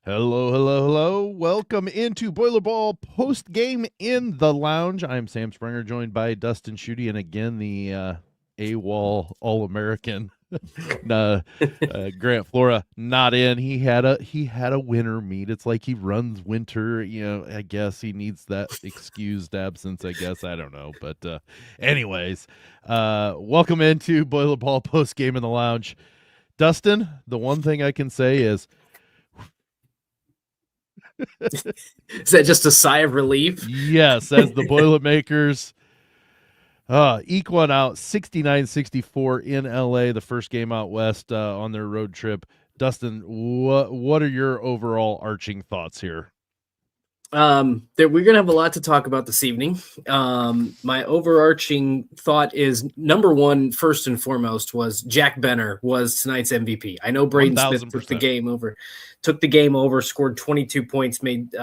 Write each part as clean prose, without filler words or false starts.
Hello, hello, hello. Welcome into BoilerBall post game in the lounge. I'm Sam Springer, joined by Dustin Schutte, and again the AWOL All American Grant Flora not in. He had a winter meet. It's like he runs winter. I guess he needs that excused absence. I guess I don't know, but anyways, welcome into BoilerBall post game in the lounge. Dustin, the one thing I can say is. Is that just a sigh of relief? Yes, as the Boilermakers eke one out 69-64 in LA, the first game out west on their road trip. Dustin, what are your overall arching thoughts here? We're gonna have a lot to talk about this evening. My overarching thought is number one, first and foremost, was Jack Benner was tonight's MVP. I know Braden Smith took the game over, scored 22 points, made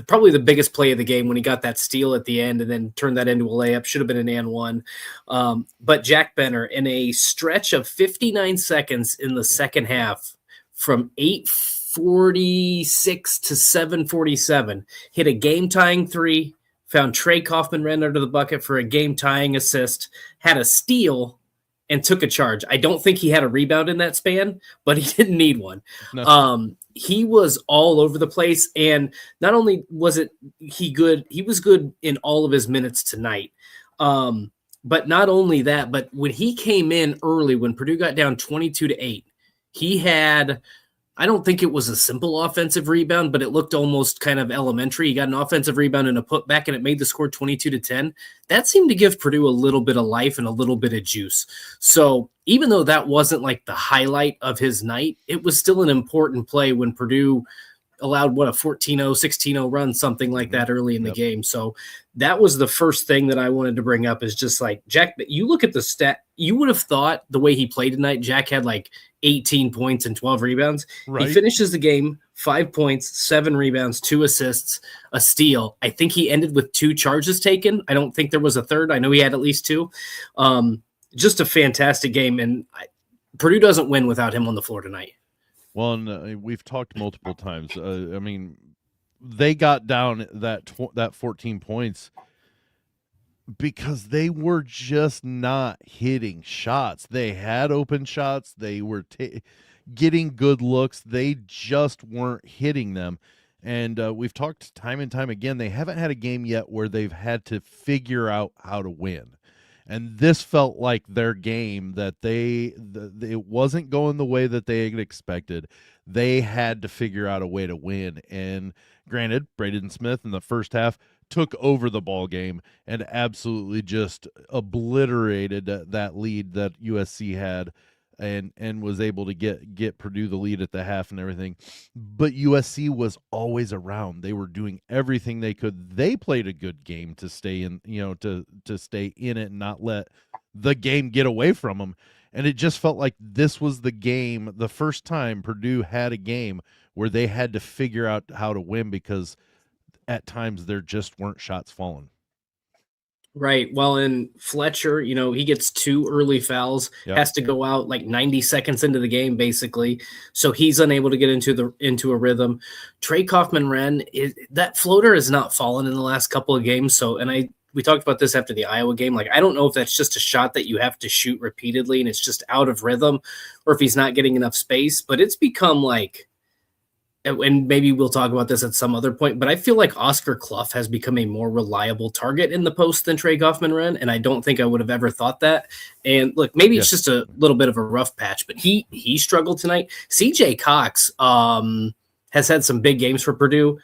probably the biggest play of the game when he got that steal at the end and then turned that into a layup. Should have been an and one. But Jack Benner, in a stretch of 59 seconds in the second half, from 8:46 to 7:47, hit a game-tying three, found Trey Kaufman-Renn under the bucket for a game-tying assist, had a steal, and took a charge. I don't think he had a rebound in that span, but he didn't need one. No. He was all over the place, and not only was he good, he was good in all of his minutes tonight. But not only that, but when he came in early, when Purdue got down 22-8, he had – I don't think it was a simple offensive rebound, but it looked almost kind of elementary. He got an offensive rebound and a putback, and it made the score 22-10. That seemed to give Purdue a little bit of life and a little bit of juice. So even though that wasn't like the highlight of his night, it was still an important play when Purdue allowed, a 14-0, 16-0 run, something like that early in the game. So that was the first thing that I wanted to bring up is just like, Jack, you look at the stat, you would have thought the way he played tonight, Jack had like 18 points and 12 rebounds. Right. He finishes the game 5 points, 7 rebounds, 2 assists, a steal. I think he ended with 2 charges taken. I don't think there was a third. I know he had at least 2. Just a fantastic game, and Purdue doesn't win without him on the floor tonight. Well, and we've talked multiple times. I mean, they got down that 14 points because they were just not hitting shots. They had open shots. They were getting good looks. They just weren't hitting them. And we've talked time and time again, they haven't had a game yet where they've had to figure out how to win. And this felt like their game that it wasn't going the way that they had expected. They had to figure out a way to win. And granted, Braden Smith in the first half took over the ball game and absolutely just obliterated that lead that USC had and was able to get Purdue the lead at the half and everything. But USC was always around. They were doing everything they could. They played a good game to stay in, to stay in it and not let the game get away from them. And it just felt like this was the game, the first time Purdue had a game where they had to figure out how to win because at times there just weren't shots falling. Right. Well, and Fletcher, he gets 2 early fouls, has to go out like 90 seconds into the game, basically. So he's unable to get into a rhythm. Trey Kaufman-Renn, that floater has not fallen in the last couple of games. So, and we talked about this after the Iowa game. Like, I don't know if that's just a shot that you have to shoot repeatedly and it's just out of rhythm, or if he's not getting enough space. But it's become like, and maybe we'll talk about this at some other point, but I feel like Oscar Cluff has become a more reliable target in the post than Trey Kaufman-Renn, and I don't think I would have ever thought that. And look, maybe it's just a little bit of a rough patch, but he struggled tonight. CJ Cox has had some big games for Purdue.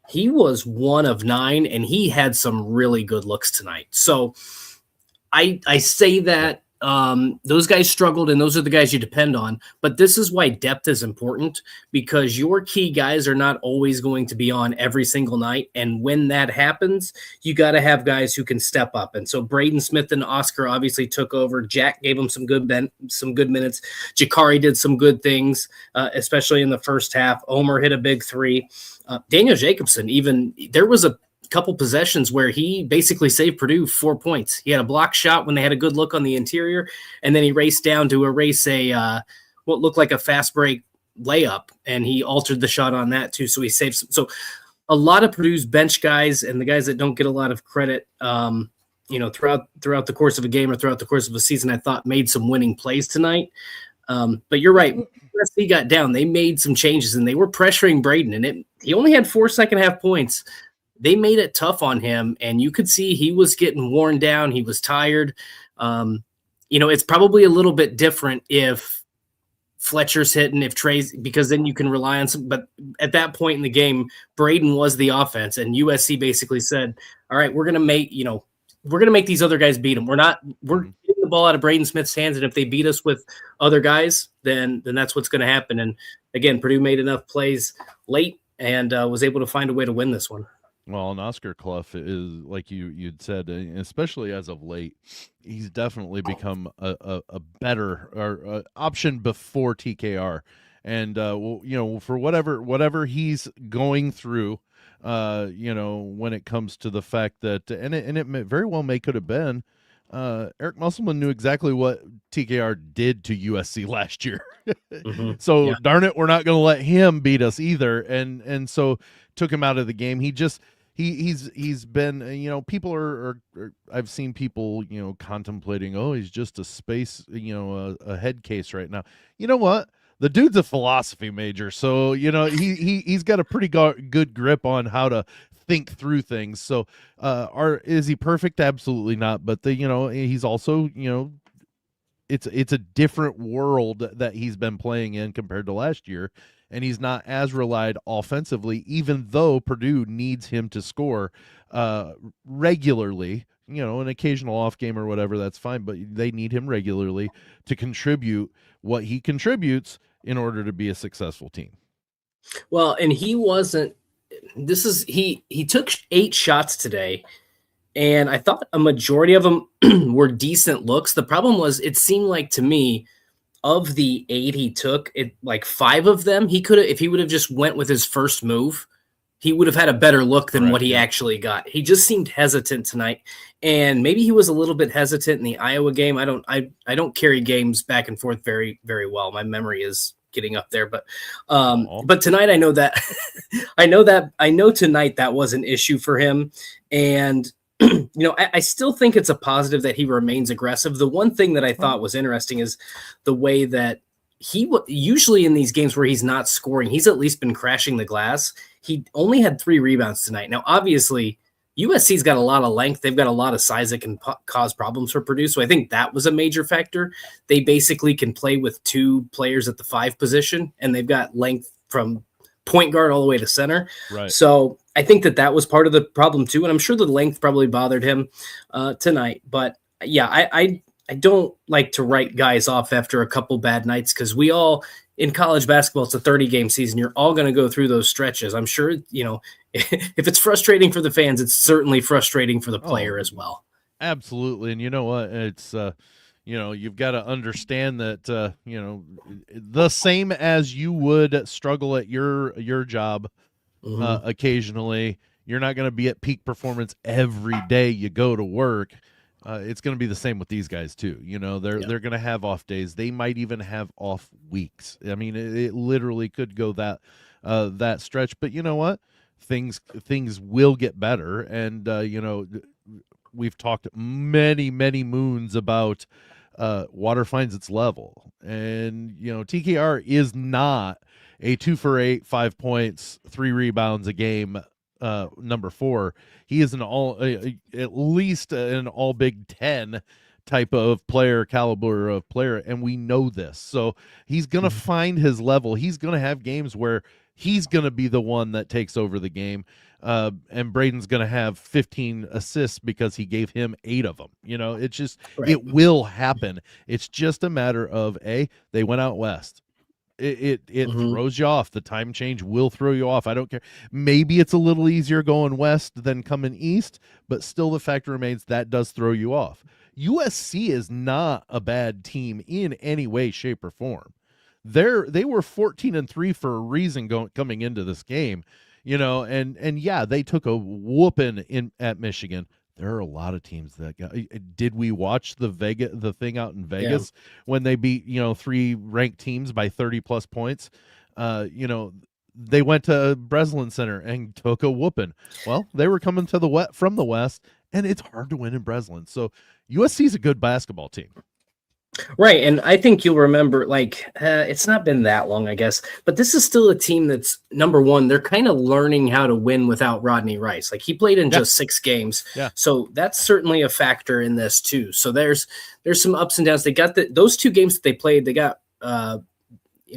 He was 1 of 9, and he had some really good looks tonight. So I say that those guys struggled, and those are the guys you depend on. But this is why depth is important, because your key guys are not always going to be on every single night. And when that happens, you got to have guys who can step up. And so Braden Smith and Oscar obviously took over. Jack gave him some good minutes. Jakari did some good things, especially in the first half. Omer hit a big 3. Daniel Jacobson, there was a couple possessions where he basically saved Purdue 4 points. He had a block shot when they had a good look on the interior, and then he raced down to erase what looked like a fast break layup, and he altered the shot on that too. So he saved some. So a lot of Purdue's bench guys and the guys that don't get a lot of credit, throughout the course of a game or throughout the course of a season, I thought made some winning plays tonight. But you're right. USC got down. They made some changes and they were pressuring Braden, and he only had 4 second half points. They made it tough on him, and you could see he was getting worn down. He was tired. It's probably a little bit different if Fletcher's hitting, if Trey's, because then you can rely on some. But at that point in the game, Braden was the offense, and USC basically said, "All right, we're gonna make these other guys beat them. We're getting the ball out of Braden Smith's hands, and if they beat us with other guys, then that's what's going to happen." And again, Purdue made enough plays late and was able to find a way to win this one. Well, and Oscar Cluff is, like you'd said, especially as of late, he's definitely become a better option before TKR, and for whatever he's going through, when it comes to the fact that, and it very well could have been, Eric Musselman knew exactly what TKR did to USC last year. So darn it, we're not going to let him beat us either, and so took him out of the game. He's been, people are I've seen people, contemplating, oh, he's just a space, a head case right now. You know what? The dude's a philosophy major, so, he's got a pretty good grip on how to think through things. So is he perfect? Absolutely not. But he's also, it's a different world that he's been playing in compared to last year. And he's not as relied offensively, even though Purdue needs him to score regularly. An occasional off game or whatever, that's fine, but they need him regularly to contribute what he contributes in order to be a successful team. Well, and he wasn't. He took 8 shots today, and I thought a majority of them were decent looks. The problem was, it seemed like to me, of the 8 he took, like 5 of them, he could have, if he would have just went with his first move, he would have had a better look than what he actually got. He just seemed hesitant tonight, and maybe he was a little bit hesitant in the Iowa game. I don't carry games back and forth very, very well. My memory is getting up there, but tonight I know that I know tonight that was an issue for him, and I still think it's a positive that he remains aggressive. The one thing that I thought was interesting is the way that he usually in these games where he's not scoring, he's at least been crashing the glass. He only had 3 rebounds tonight. Now, obviously, USC's got a lot of length. They've got a lot of size that can cause problems for Purdue. So I think that was a major factor. They basically can play with 2 players at the 5 position, and they've got length from point guard all the way to center. Right. So I think that was part of the problem too. And I'm sure the length probably bothered him tonight. But yeah, I don't like to write guys off after a couple bad nights, because we all, in college basketball, it's a 30-game season. You're all going to go through those stretches. I'm sure, if it's frustrating for the fans, it's certainly frustrating for the player as well. Absolutely. And you know what? It's, you've got to understand that, the same as you would struggle at your job occasionally, you're not going to be at peak performance every day you go to work. It's going to be the same with these guys too. They're going to have off days. They might even have off weeks. I mean, it literally could go that stretch. But you know what? Things will get better. And we've talked many moons about water finds its level, and TKR is not a 2 for 8, 5 points, 3 rebounds a game number 4. He is at least an all Big Ten type of caliber of player, and we know this. So he's going to find his level. He's going to have games where he's going to be the one that takes over the game, and Braden's going to have 15 assists because he gave him 8 of them. It's just, It will happen. It's just a matter of, they went out west. It throws you off. The time change will throw you off. I don't care. Maybe it's a little easier going west than coming east, but still the fact remains that does throw you off. USC is not a bad team in any way, shape, or form. They were 14-3 for a reason coming into this game, and yeah, they took a whooping at Michigan. There are a lot of teams that got. Did we watch the thing out in Vegas when they beat 3 ranked teams by 30 plus points? They went to Breslin Center and took a whooping. Well, they were coming to from the West, and it's hard to win in Breslin. So USC is a good basketball team. Right. And I think you'll remember, it's not been that long, I guess, but this is still a team that's, number one, they're kind of learning how to win without Rodney Rice. Like, he played in just 6 games. Yeah. So that's certainly a factor in this too. So there's some ups and downs. They got those 2 games that they played, they got,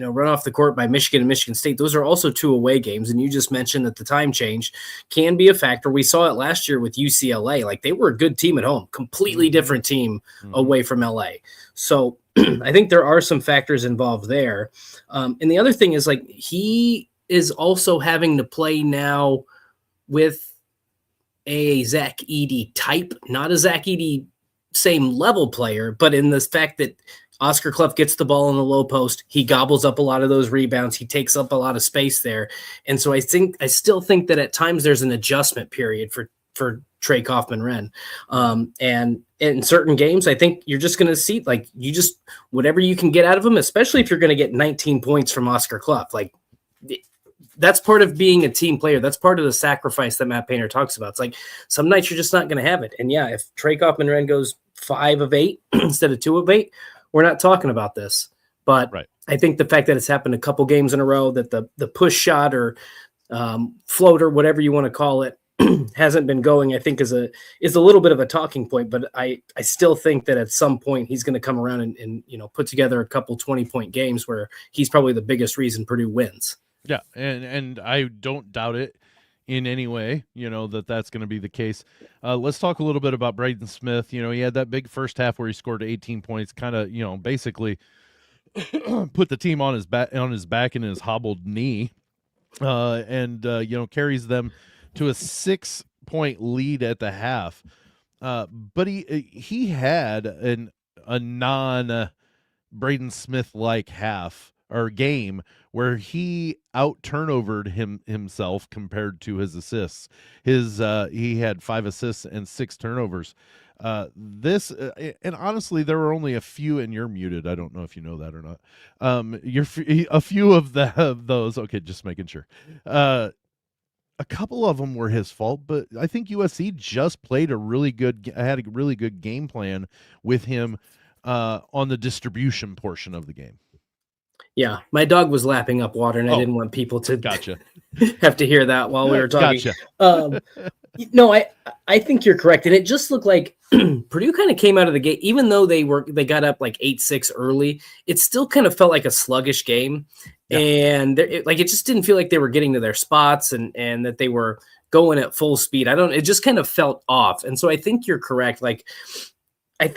run off the court by Michigan and Michigan State. Those are also 2 away games. And you just mentioned that the time change can be a factor. We saw it last year with UCLA. Like, they were a good team at home, completely different team away from LA. So I think there are some factors involved there. And the other thing is, like, he is also having to play now with a Zach Edey type, not a Zach Edey same level player, but in the fact that Oscar Cluff gets the ball in the low post, he gobbles up a lot of those rebounds, he takes up a lot of space there. And so I still think that at times there's an adjustment period for Trey Kaufman-Renn. And in certain games, I think you're just going to see, like, whatever you can get out of him, especially if you're going to get 19 points from Oscar Cluff. Like, that's part of being a team player. That's part of the sacrifice that Matt Painter talks about. It's like, some nights you're just not going to have it. And yeah, if Trey Kaufman-Renn goes 5 of 8 instead of 2 of 8, we're not talking about this. But right. I think the fact that it's happened a couple games in a row, that the push shot or floater, whatever you want to call it, hasn't been going, I think is a little bit of a talking point. But I still think that at some point he's going to come around and put together a couple 20-point games where he's probably the biggest reason Purdue wins. Yeah, and I don't doubt it in any way, that's going to be the case. Let's talk a little bit about Braden Smith. He had that big first half where he scored 18 points, kind of, basically put the team on his back and his hobbled knee, and carries them to a 6-point lead at the half. But he had a non Braden Smith like half or game where he out turnovered himself compared to his assists. He had 5 assists and 6 turnovers. And honestly, there were only a few, and you're muted. I don't know if you know that or not. A few of those. Okay, just making sure. A couple of them were his fault, but I think USC just had a really good game plan with him on the distribution portion of the game. Yeah, my dog was lapping up water, and I didn't want people to have to hear that while we were talking. Gotcha. No, I think you're correct, and it just looked like Purdue kind of came out of the gate, even though they got up like 8-6 early. It still kind of felt like a sluggish game, and it just didn't feel like they were getting to their spots and that they were going at full speed. It just kind of felt off, and so I think you're correct. Like, I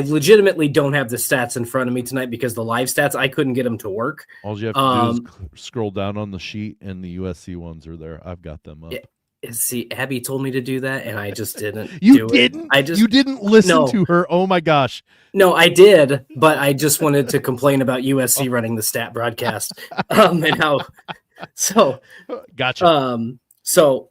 legitimately don't have the stats in front of me tonight because the live stats, I couldn't get them to work. All you have to do is scroll down on the sheet and the USC ones are there. I've got them up. See, Abby told me to do that and I just didn't. You didn't listen to her. Oh my gosh. No, I did, but I just wanted to complain about USC running the stat broadcast. Gotcha. So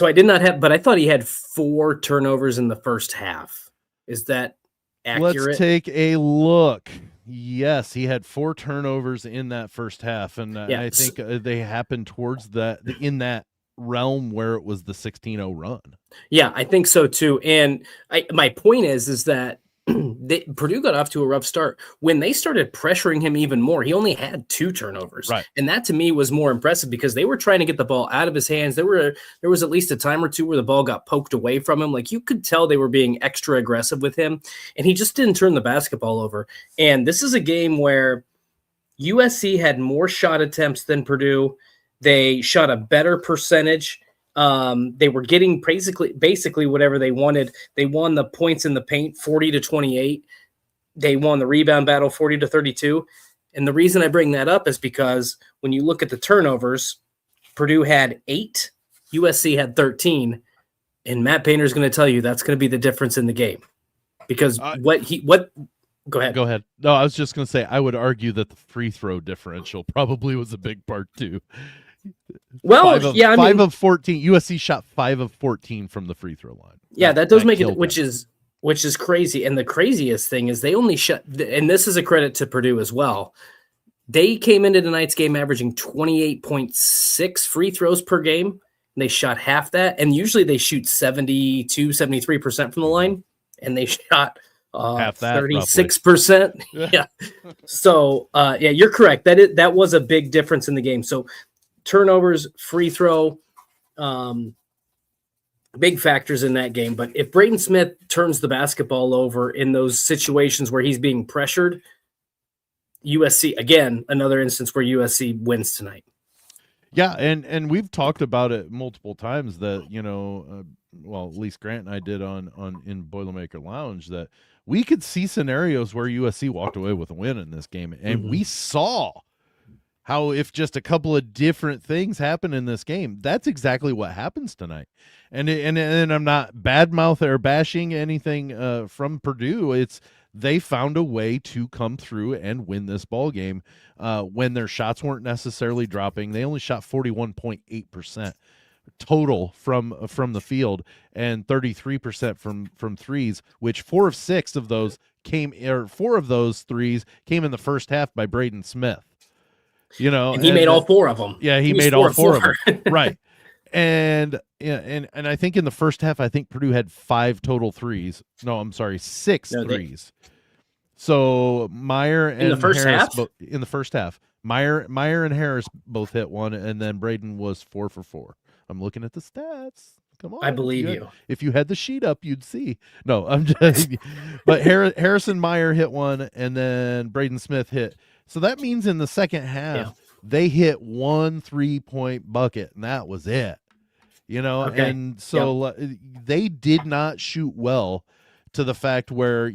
I did not have, but I thought he had 4 turnovers in the first half. Is that accurate? Let's take a look. Yes, he had 4 turnovers in that first half, and I think they happened towards in that realm where it was the 16-0 run. Yeah, I think so too. And my point is that Purdue got off to a rough start. When they started pressuring him even more, he only had 2 turnovers. Right. And that to me was more impressive because they were trying to get the ball out of his hands. There was at least a time or 2 where the ball got poked away from him. Like, you could tell they were being extra aggressive with him, and he just didn't turn the basketball over. And this is a game where USC had more shot attempts than Purdue. They shot a better percentage. They were getting basically whatever they wanted. They won the points in the paint 40-28. They won the rebound battle 40-32. And the reason I bring that up is because when you look at the turnovers, Purdue had 8, USC had 13, and Matt Painter is going to tell you that's going to be the difference in the game. Because go ahead. Go ahead. No, I was just going to say, I would argue that the free throw differential probably was a big part too. Well, 5 of 14. USC shot 5 of 14 from the free throw line. Yeah, that does make it, which is crazy. And the craziest thing is they only shot, and this is a credit to Purdue as well. They came into tonight's game averaging 28.6 free throws per game. They shot half that, and usually they shoot 72, 73% from the line, and they shot half that, 36%. Yeah. So, you're correct. That was a big difference in the game. So turnovers, free throw, big factors in that game. But if Braden Smith turns the basketball over in those situations where he's being pressured, USC, again, another instance where USC wins tonight. Yeah, and we've talked about it multiple times that, well, at least Grant and I did on in Boilermaker Lounge, that we could see scenarios where USC walked away with a win in this game. And we saw how if just a couple of different things happen in this game, that's exactly what happens tonight. And I'm not badmouth or bashing anything from Purdue. It's they found a way to come through and win this ball game when their shots weren't necessarily dropping. They only shot 41.8% total from the field and 33% from threes, which 4 of 6 of those 4 of those threes came in the first half by Braden Smith. And he made all 4 of them. Yeah, he made all 4 of them. Right. And I think in the first half, I think Purdue had 5 total threes. No, I'm sorry, 6 threes. So Meyer and in the first Harris half? In the first half, Meyer and Harris both hit one, and then Braden was 4 for 4. I'm looking at the stats. Come on, I believe you. If you had the sheet up, you'd see. No, I'm just. But Harrison Meyer hit one, and then Braden Smith hit. So that means in the second half, they hit 1 3-point bucket, and that was it. Okay. And so they did not shoot well to the fact where,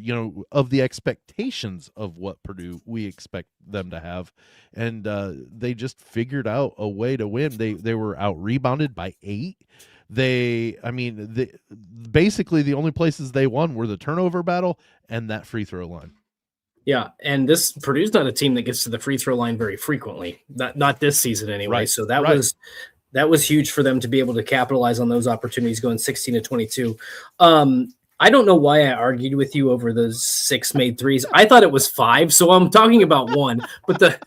of the expectations of what Purdue we expect them to have. And they just figured out a way to win. They were out rebounded by 8. Basically the only places they won were the turnover battle and that free throw line. Yeah, and this Purdue's not a team that gets to the free throw line very frequently. Not this season anyway. Right. So that was huge for them to be able to capitalize on those opportunities going 16-22. I don't know why I argued with you over those 6 made threes. I thought it was 5, so I'm talking about 1. But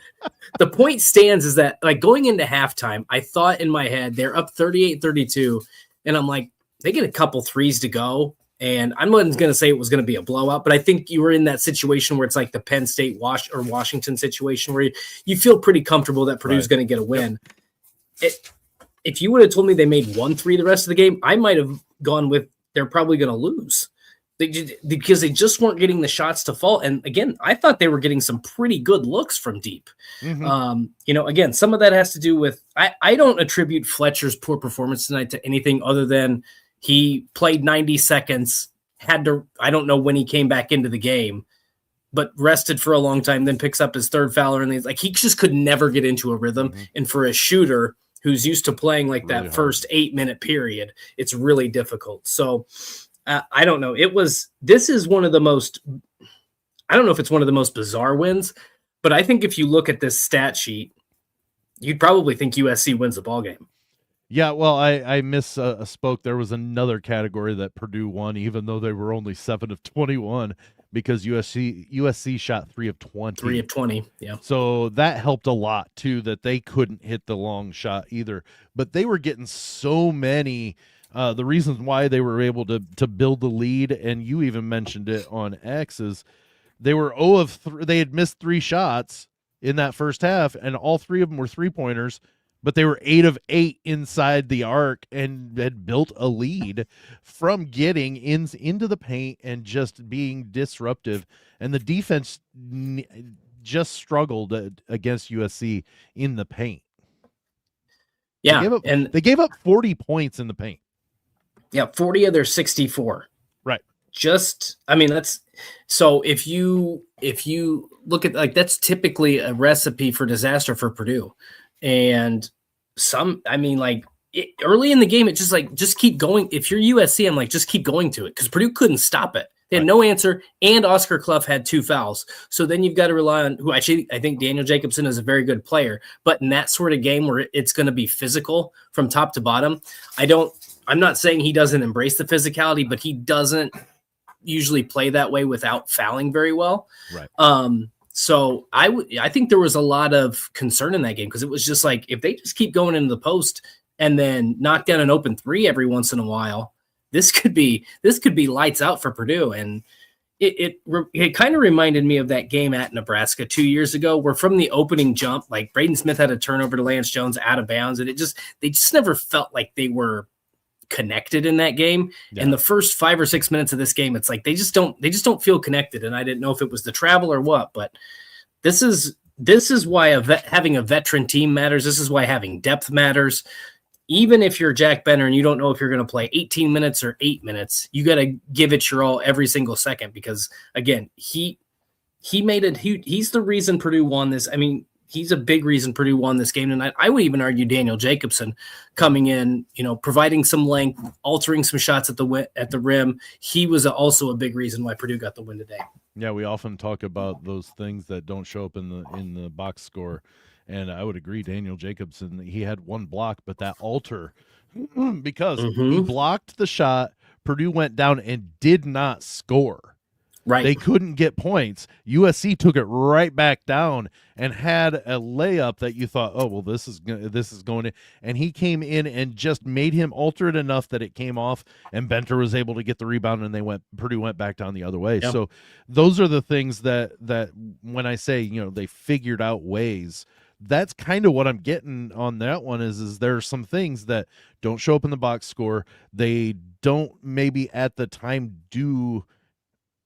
the point stands is that, like, going into halftime, I thought in my head they're up 38-32, and I'm like, they get a couple threes to go. And I'm not going to say it was going to be a blowout, but I think you were in that situation where it's like the Penn State Washington situation where you feel pretty comfortable that Purdue's going to get a win. If you would have told me they made 1 3 the rest of the game, I might have gone with they're probably going to lose because they just weren't getting the shots to fall. And again, I thought they were getting some pretty good looks from deep. Again, some of that has to do with I don't attribute Fletcher's poor performance tonight to anything other than he played 90 seconds, I don't know when he came back into the game, but rested for a long time, then picks up his 3rd foul. And he's like, he just could never get into a rhythm. And for a shooter who's used to playing like that really first 8-minute period, it's really difficult. So I don't know. This is one of the most, I don't know if it's one of the most bizarre wins, but I think if you look at this stat sheet, you'd probably think USC wins the ballgame. Yeah, well, I misspoke. There was another category that Purdue won, even though they were only 7 of 21, because USC shot 3 of 20. 3 of 20, yeah. So that helped a lot, too, that they couldn't hit the long shot either. But they were getting so many. The reasons why they were able to build the lead, and you even mentioned it on X, is they were 0 of 3. They had missed 3 shots in that first half, and all 3 of them were 3-pointers. But they were 8 of 8 inside the arc and had built a lead from getting into the paint and just being disruptive. And the defense just struggled against USC in the paint. Yeah, they gave up 40 points in the paint. Yeah, 40 of their 64. Right. That's so if you look at, like, that's typically a recipe for disaster for Purdue. And early in the game, it's just keep going. If you're USC, I'm like, just keep going to it, because Purdue couldn't stop it. They had no answer, and Oscar Cluff had 2 fouls. So then you've got to rely on I think Daniel Jacobson is a very good player, but in that sort of game where it's going to be physical from top to bottom, I'm not saying he doesn't embrace the physicality, but he doesn't usually play that way without fouling very well. Right. So I think there was a lot of concern in that game because it was just like if they just keep going into the post and then knock down an open three every once in a while, this could be lights out for Purdue. And it kind of reminded me of that game at Nebraska 2 years ago, where from the opening jump, like Braden Smith had a turnover to Lance Jones out of bounds, and they just never felt like they were connected in that game. Yeah. And the first 5 or 6 minutes of this game, it's like they just don't feel connected. And I didn't know if it was the travel or what, but this is why having a veteran team matters. This is why having depth matters. Even if you're Jack Benner and you don't know if you're going to play 18 minutes or 8 minutes, you got to give it your all every single second, because again, he made it. He's the reason Purdue won this. I mean, he's a big reason Purdue won this game tonight. I would even argue Daniel Jacobson coming in, providing some length, altering some shots at the rim. He was also a big reason why Purdue got the win today. Yeah, we often talk about those things that don't show up in the box score. And I would agree, Daniel Jacobson, he had one block, but that alter, because he blocked the shot, Purdue went down and did not score. Right. They couldn't get points. USC took it right back down and had a layup that you thought, oh, well, this is going in. And he came in and just made him alter it enough that it came off, and Benter was able to get the rebound, and Purdue went back down the other way. Yep. So those are the things that when I say, they figured out ways, that's kind of what I'm getting on that one is there are some things that don't show up in the box score. They don't maybe at the time do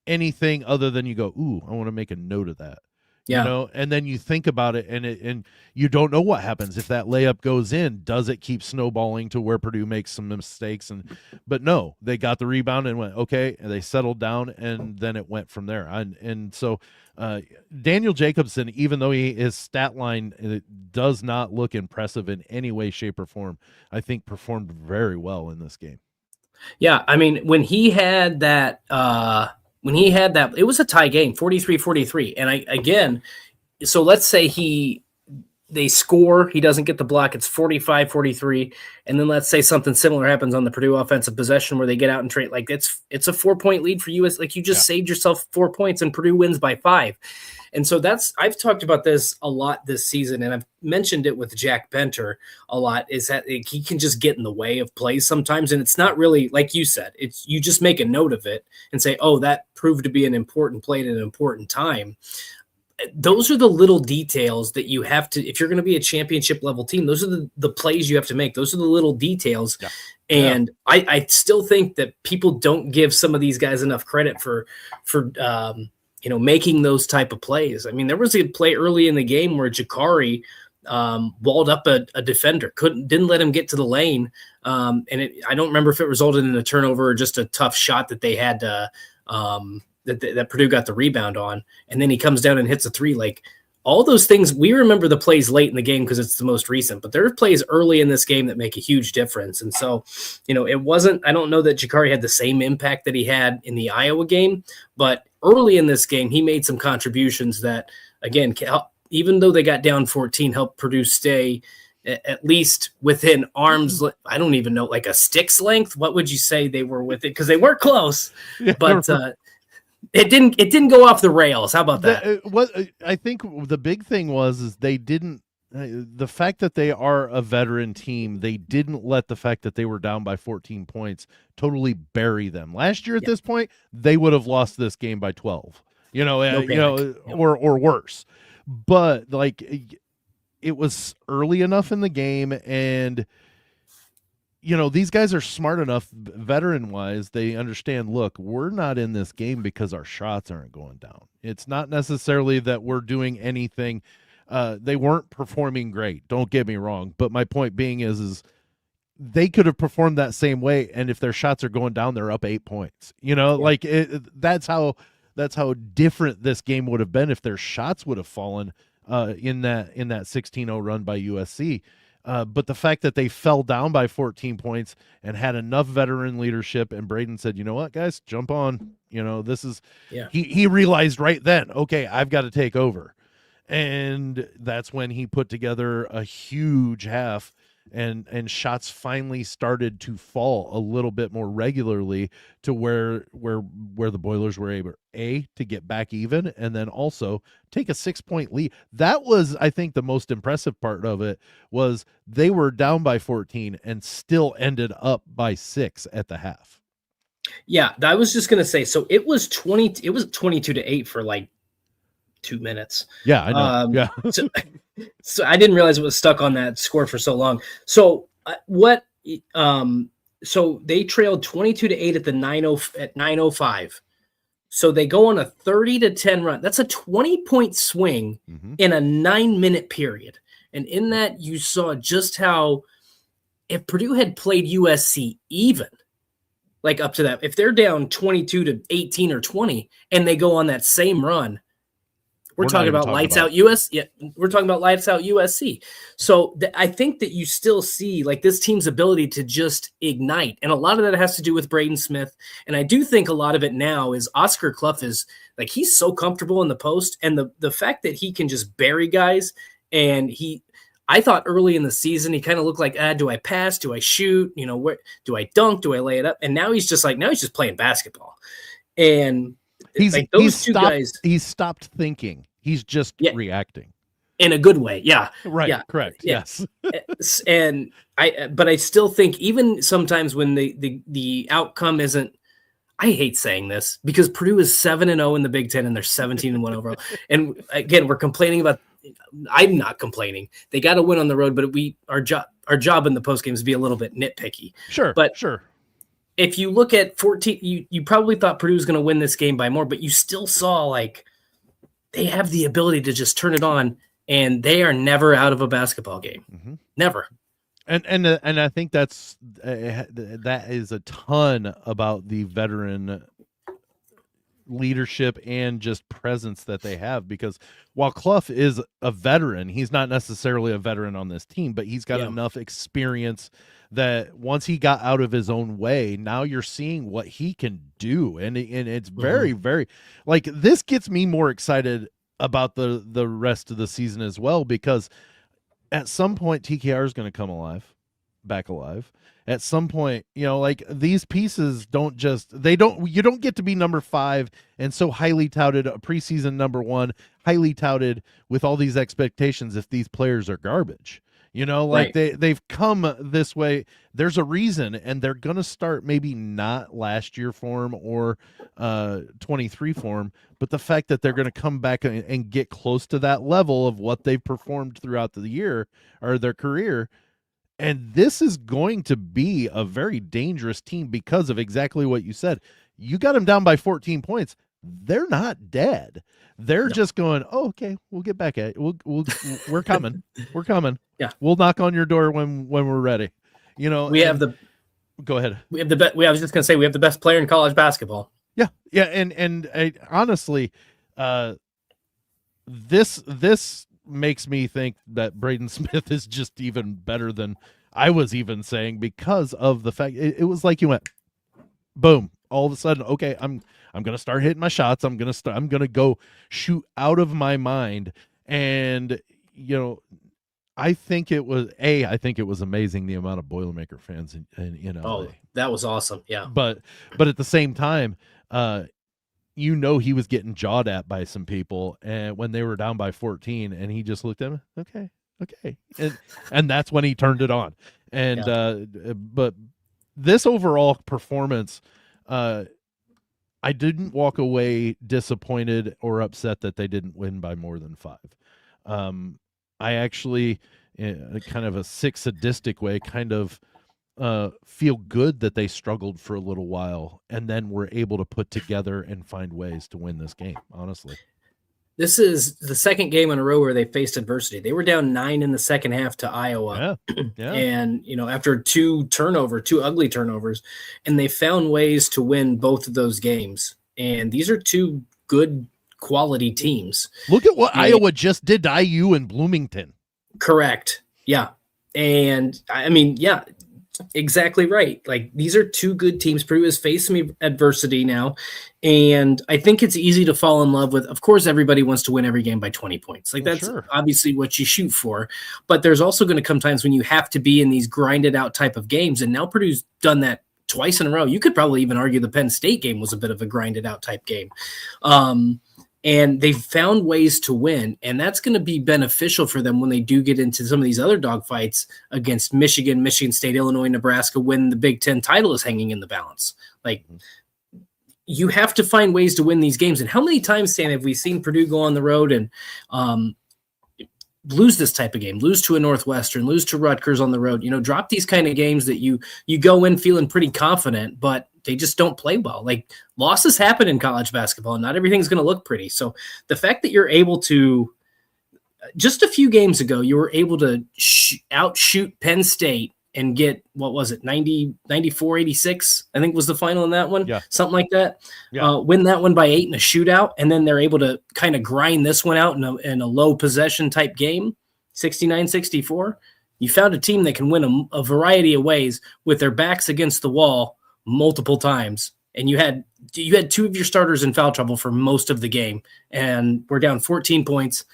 anything other than you go, ooh, I want to make a note of that. Yeah. And then you think about it, and you don't know what happens if that layup goes in. Does it keep snowballing to where Purdue makes some mistakes? But no, they got the rebound and went, okay, and they settled down, and then it went from there. And so Daniel Jacobson, even though his stat line does not look impressive in any way, shape, or form, I think performed very well in this game. Yeah, I mean, when he had that it was a tie game, 43-43. And so let's say they score, he doesn't get the block, it's 45-43. And then let's say something similar happens on the Purdue offensive possession where they get out and trade. Like it's a 4-point lead for US. Like you just saved yourself 4 points and Purdue wins by 5. And so I've talked about this a lot this season, and I've mentioned it with Jack Benter a lot, is that he can just get in the way of plays sometimes. And it's not really, like you said, you just make a note of it and say, oh, that proved to be an important play at an important time. Those are the little details that you have to, if you're going to be a championship level team, those are the plays you have to make. Those are the little details. Yeah. And yeah. I still think that people don't give some of these guys enough credit for making those type of plays. I mean, there was a play early in the game where Jakari walled up a defender, didn't let him get to the lane. And I don't remember if it resulted in a turnover or just a tough shot that they had to, that Purdue got the rebound on. And then he comes down and hits a three. Like all those things, we remember the plays late in the game because it's the most recent, but there are plays early in this game that make a huge difference. And so, it wasn't, I don't know that Jakari had the same impact that he had in the Iowa game, but early in this game, he made some contributions that, again, even though they got down 14, helped Purdue stay at least within arms. I don't even know, like a stick's length. What would you say they were with it? Because they weren't close, but it didn't go off the rails. How about that? What I think the big thing is they didn't. The fact that they are a veteran team, they didn't let the fact that they were down by 14 points totally bury them. Last year at this point, they would have lost this game by 12, or worse. But like it was early enough in the game, and these guys are smart enough, veteran-wise, they understand, look, we're not in this game because our shots aren't going down. It's not necessarily that we're doing anything. They weren't performing great, don't get me wrong, but my point being is they could have performed that same way, and if their shots are going down, they're up 8 points. That's how different this game would have been if their shots would have fallen in that 16-0 run by USC. But the fact that they fell down by 14 points and had enough veteran leadership, and Braden said, you know what, guys, jump on. This is he realized right then, okay, I've got to take over. And that's when he put together a huge half and shots finally started to fall a little bit more regularly to where the Boilers were able to get back even, and then also take a 6-point lead. That was, I think, the most impressive part of it, was they were down by 14 and still ended up by 6 at the half. Yeah, I was just gonna say, so it was 22-8 for like 2 minutes. Yeah, I know. Yeah. So I didn't realize it was stuck on that score for so long. So so they trailed 22-8 at 9:05. So they go on a 30-10 run. That's a 20-point swing in a 9-minute period. And in that, you saw just how, if Purdue had played USC even, like up to that, if they're down 22-18 or 20 and they go on that same run, we're talking about lights out USC. Yeah, we're talking about lights out USC. So I think that you still see like this team's ability to just ignite. And a lot of that has to do with Braden Smith. And I do think a lot of it now is Oscar Cluff is like, he's so comfortable in the post. And the fact that he can just bury guys. And I thought early in the season, he kind of looked like, do I pass? Do I shoot? You know, where do I dunk? Do I lay it up? And now he's just playing basketball. And he's stopped thinking. He's just reacting in a good way. Yeah. Right. Yeah. Correct. Yeah. Yes. And but I still think even sometimes when the outcome isn't, I hate saying this because Purdue is 7-0 in the Big Ten and they're 17-1 overall. And again, we're complaining about, I'm not complaining. They got to win on the road, but our job in the post game is to be a little bit nitpicky. Sure. But sure. If you look at 14, you probably thought Purdue was going to win this game by more, but you still saw like they have the ability to just turn it on, and they are never out of a basketball game. Never. And I think that is a ton about the veteran leadership and just presence that they have, because while Cluff is a veteran, he's not necessarily a veteran on this team, but he's got enough experience that once he got out of his own way, now you're seeing what he can do. And it's very, very, like, this gets me more excited about the rest of the season as well, because at some point TKR is going to come back alive. At some point, you know, like, these pieces you don't get to be number 5 and so highly touted, a preseason number 1, highly touted with all these expectations if these players are garbage. You know, like they've come this way. There's a reason, and they're going to start maybe not last year form or 23 form, but the fact that they're going to come back and get close to that level of what they've performed throughout the year or their career. And this is going to be a very dangerous team because of exactly what you said. You got them down by 14 points. They're not dead. They're just going, oh, okay, we'll get back at it. We're coming. We're coming. Yeah. We'll knock on your door when we're ready. You know, go ahead. I was just going to say, we have the best player in college basketball. Yeah. Yeah. And honestly, this makes me think that Braden Smith is just even better than I was even saying, because of the fact it was like you went boom, all of a sudden, okay, I'm going to start hitting my shots. I'm going to go shoot out of my mind. And, you know, I think it was amazing the amount of Boilermaker fans in LA. Oh, that was awesome. Yeah. But at the same time, you know, he was getting jawed at by some people, and when they were down by 14, and he just looked at him, okay. And that's when he turned it on. And but this overall performance, I didn't walk away disappointed or upset that they didn't win by more than 5. I actually, in kind of a sick, sadistic way, kind of feel good that they struggled for a little while and then were able to put together and find ways to win this game, honestly. This is the second game in a row where they faced adversity. They were down 9 in the second half to Iowa. Yeah. And, you know, after two ugly turnovers, and they found ways to win both of those games. And these are 2 good quality teams. Look at what Iowa just did to IU in Bloomington. Correct. Yeah. And I mean, Exactly right. Like, these are two good teams. Purdue has faced some adversity now, and I think it's easy to fall in love with. Of course, everybody wants to win every game by 20 points. Like, Well, that's sure. obviously what you shoot for. But there's also going to come times when you have to be in these grinded out type of games, and now Purdue's done that twice in a row. You could probably even argue the Penn State game was a bit of a grinded out type game. And they've found ways to win, and that's going to be beneficial for them when they do get into some of these other dogfights against Michigan, Michigan State, Illinois, Nebraska, when the Big Ten title is hanging in the balance. Like, you have to find ways to win these games. And how many times, Stan, have we seen Purdue go on the road and lose this type of game, lose to a Northwestern, lose to Rutgers on the road, drop these kind of games that you go in feeling pretty confident, but they just don't play well. Like, losses happen in college basketball, and not everything's going to look pretty. So the fact that you're able to, just a few games ago, you were able to outshoot Penn State and get, what was it, 90, 94, 86, I think was the final in that one, something like that. Win that one by 8 in a shootout, and then they're able to kind of grind this one out in a low possession type game, 69-64. You found a team that can win a variety of ways with their backs against the wall multiple times, and you had two of your starters in foul trouble for most of the game, and we're down 14 points,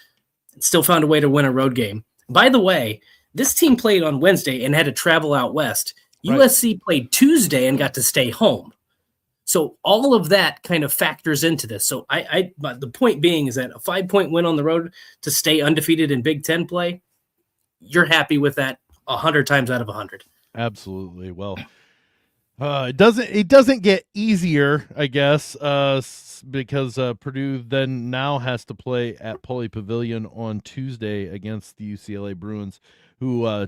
and still found a way to win a road game. By the way, this team played on Wednesday and had to travel out west. Right. USC played Tuesday and got to stay home. So all of that kind of factors into this. So but the point being is that a 5-point win on the road to stay undefeated in Big Ten play, you're happy with that 100 times out of 100. Absolutely. Well, it doesn't get easier, I guess, because Purdue then now has to play at Pauley Pavilion on Tuesday against the UCLA Bruins, who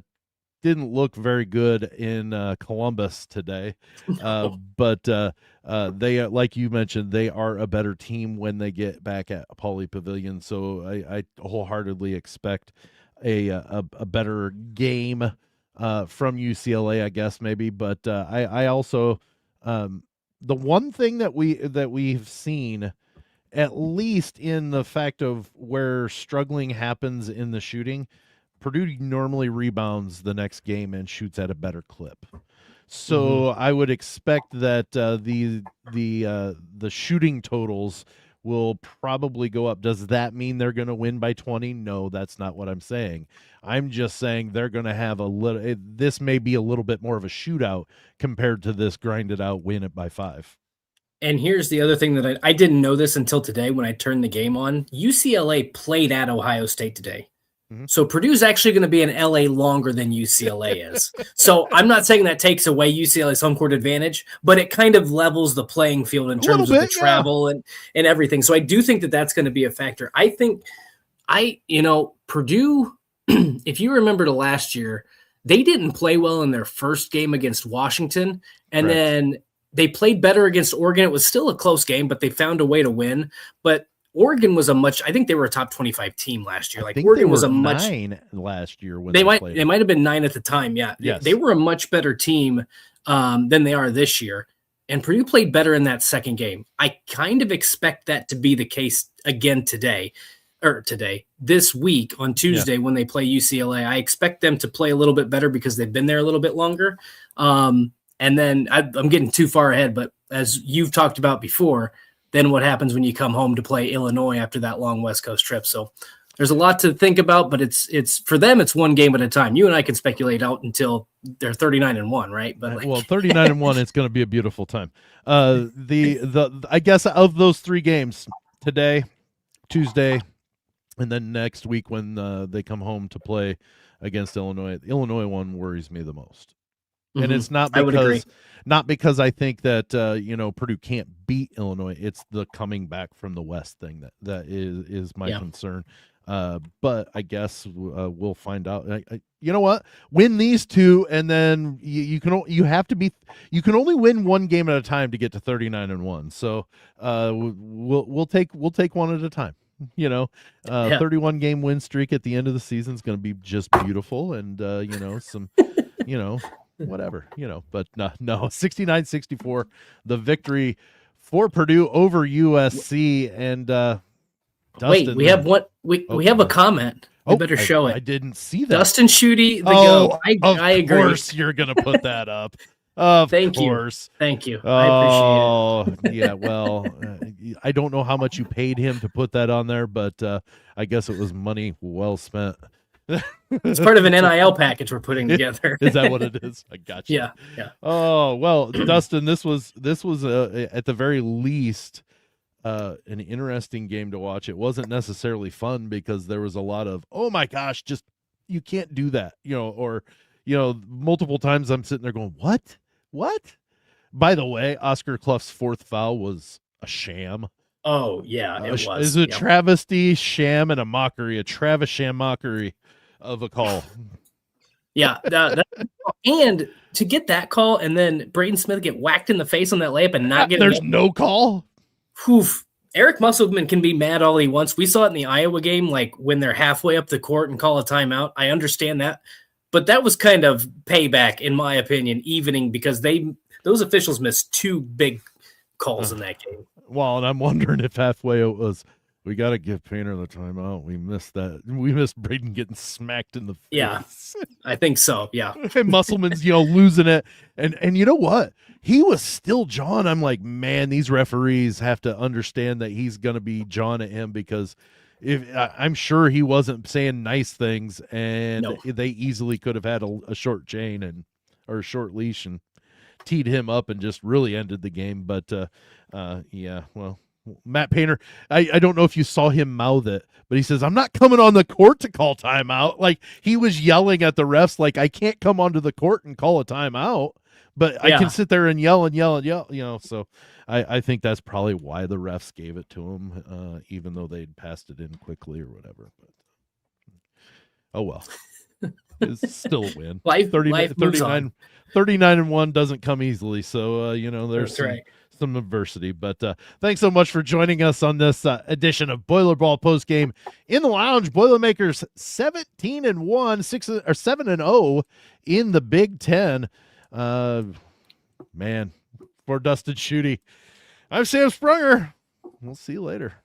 didn't look very good in Columbus today. But they, like you mentioned, they are a better team when they get back at Pauley Pavilion. So I wholeheartedly expect a better game from UCLA, I guess, maybe. But I also the one thing that we've seen, at least in the fact of where struggling happens in the shooting, Purdue normally rebounds the next game and shoots at a better clip. So I would expect that the shooting totals will probably go up. Does that mean they're going to win by 20? No, that's not what I'm saying. I'm just saying they're going to have this may be a little bit more of a shootout compared to this grinded out win it by 5. And here's the other thing that I didn't know this until today when I turned the game on. UCLA played at Ohio State today. So Purdue's actually going to be in LA longer than UCLA is. So I'm not saying that takes away UCLA's home court advantage, but it kind of levels the playing field in terms of the travel and everything. So I do think that that's going to be a factor. I think Purdue, if you remember to last year, they didn't play well in their first game against Washington. And then they played better against Oregon. It was still a close game, but they found a way to win. But Oregon was I think they were a top 25 team last year. Like, Oregon was a 9 last year when they might have been 9 at the time. Yeah. Yes. They were a much better team than they are this year. And Purdue played better in that second game. I kind of expect that to be the case again this week on Tuesday when they play UCLA. I expect them to play a little bit better because they've been there a little bit longer. And then I'm getting too far ahead, but as you've talked about before, then what happens when you come home to play Illinois after that long West Coast trip? So there's a lot to think about, but it's for them, it's one game at a time. You and I can speculate out until they're 39-1, right? But 39-1, it's going to be a beautiful time. I guess of those 3 games, today, Tuesday, and then next week when they come home to play against Illinois, the Illinois one worries me the most. And it's not because I think that Purdue can't beat Illinois. It's the coming back from the West thing that is my concern. But I guess we'll find out. You know what? Win these 2, and then you can only win one game at a time to get to 39-1. So we'll take one at a time. 31 game win streak at the end of the season is going to be just beautiful, and some whatever, but no, 69-64, the victory for Purdue over USC. And Dustin, wait, we have a comment. They better show it. I didn't see that. Dustin Schutte, the GOAT. I agree. Of course you're going to put that up. Of course. Thank you. I appreciate it. Yeah, well, I don't know how much you paid him to put that on there, but I guess it was money well spent. It's part of an NIL package we're putting together. Is that what it is? I got you. Yeah. Oh, well, Dustin, this was at the very least an interesting game to watch. It wasn't necessarily fun because there was a lot of, oh my gosh, just you can't do that, or multiple times I'm sitting there going, what? By the way, Oscar Cluff's fourth foul was a sham. Oh yeah, it was. It's a travesty, sham, and a mockery, a Travis sham mockery of a call. Yeah, and to get that call and then Braden Smith get whacked in the face on that layup and not get there's no call. Oof. Eric Musselman can be mad all he wants. We saw it in the Iowa game, like when they're halfway up the court and call a timeout. I understand that, but that was kind of payback, in my opinion, evening because those officials missed two big calls in that game. Well, and I'm wondering if halfway it was, we got to give Painter the timeout. We missed that. We missed Braden getting smacked in the face. Yeah, I think so. Yeah. And Musselman's, losing it. And you know what? He was still John. I'm like, man, these referees have to understand that he's going to be John at him because I'm sure he wasn't saying nice things and they easily could have had a short chain or a short leash and teed him up and just really ended the game. But yeah, well, Matt Painter, I don't know if you saw him mouth it, but he says, I'm not coming on the court to call timeout. Like he was yelling at the refs, like I can't come onto the court and call a timeout, but I can sit there and yell, so I think that's probably why the refs gave it to him, even though they'd passed it in quickly or whatever. But oh well. It's still a win. Life 39-1 doesn't come easily. So, there's some adversity. But thanks so much for joining us on this edition of Boilerball Postgame in the Lounge. Boilermakers 17-1, 7-0 in the Big Ten. Man, for Dustin Schutte, I'm Sam Sprunger. We'll see you later.